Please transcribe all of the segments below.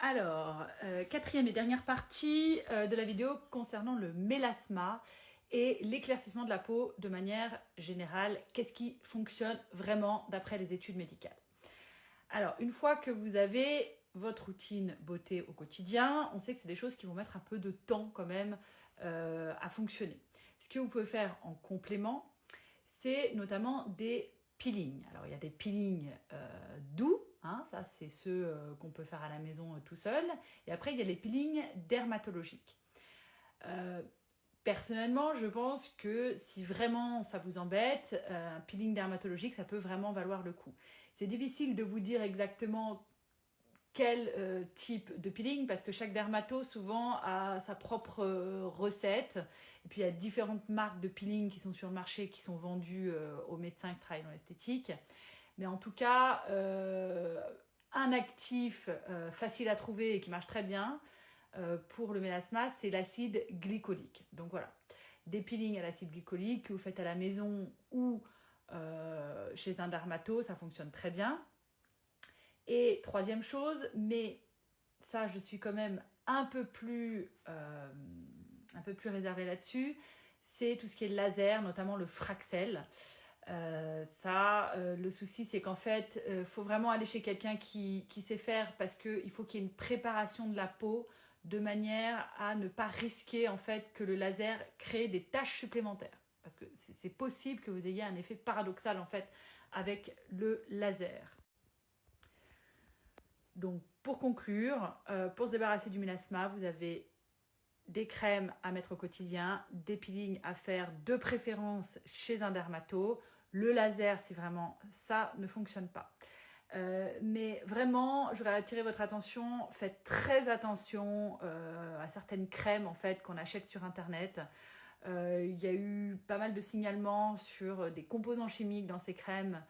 Alors, quatrième et dernière partie de la vidéo concernant le mélasma et l'éclaircissement de la peau de manière générale. Qu'est-ce qui fonctionne vraiment d'après les études médicales? Alors, une fois que vous avez votre routine beauté au quotidien, on sait que c'est des choses qui vont mettre un peu de temps quand même à fonctionner. Ce que vous pouvez faire en complément, c'est notamment des peelings. Alors, il y a des peelings doux, hein, ça c'est ceux qu'on peut faire à la maison tout seul. Et après, il y a les peelings dermatologiques. Personnellement, je pense que si vraiment ça vous embête, un peeling dermatologique, ça peut vraiment valoir le coup. C'est difficile de vous dire exactement quel type de peeling, parce que chaque dermato souvent a sa propre recette. Et puis il y a différentes marques de peeling qui sont sur le marché, qui sont vendues aux médecins qui travaillent dans l'esthétique. Mais en tout cas, un actif facile à trouver et qui marche très bien pour le mélasma, c'est l'acide glycolique. Donc voilà, des peelings à l'acide glycolique que vous faites à la maison ou chez un dermato, ça fonctionne très bien. Et troisième chose, mais ça je suis quand même un peu plus réservée là-dessus, c'est tout ce qui est laser, notamment le Fraxel. Le souci c'est qu'en fait, faut vraiment aller chez quelqu'un qui sait faire, parce qu'il faut qu'il y ait une préparation de la peau de manière à ne pas risquer en fait que le laser crée des taches supplémentaires. Parce que c'est possible que vous ayez un effet paradoxal en fait avec le laser. Donc pour conclure, pour se débarrasser du mélasma, vous avez des crèmes à mettre au quotidien, des peelings à faire de préférence chez un dermato, le laser si vraiment ça ne fonctionne pas. Mais vraiment, je voudrais attirer votre attention, faites très attention à certaines crèmes en fait qu'on achète sur internet. Il y a eu pas mal de signalements sur des composants chimiques dans ces crèmes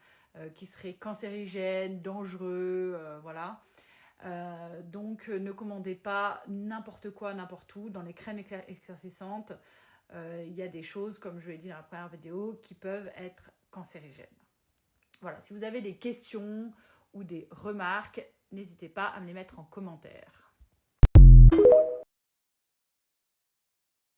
qui seraient cancérigènes, dangereux, voilà. Donc ne commandez pas n'importe quoi, n'importe où. Dans les crèmes éclaircissantes, il y a des choses, comme je l'ai dit dans la première vidéo, qui peuvent être cancérigènes. Voilà, si vous avez des questions ou des remarques, n'hésitez pas à me les mettre en commentaire.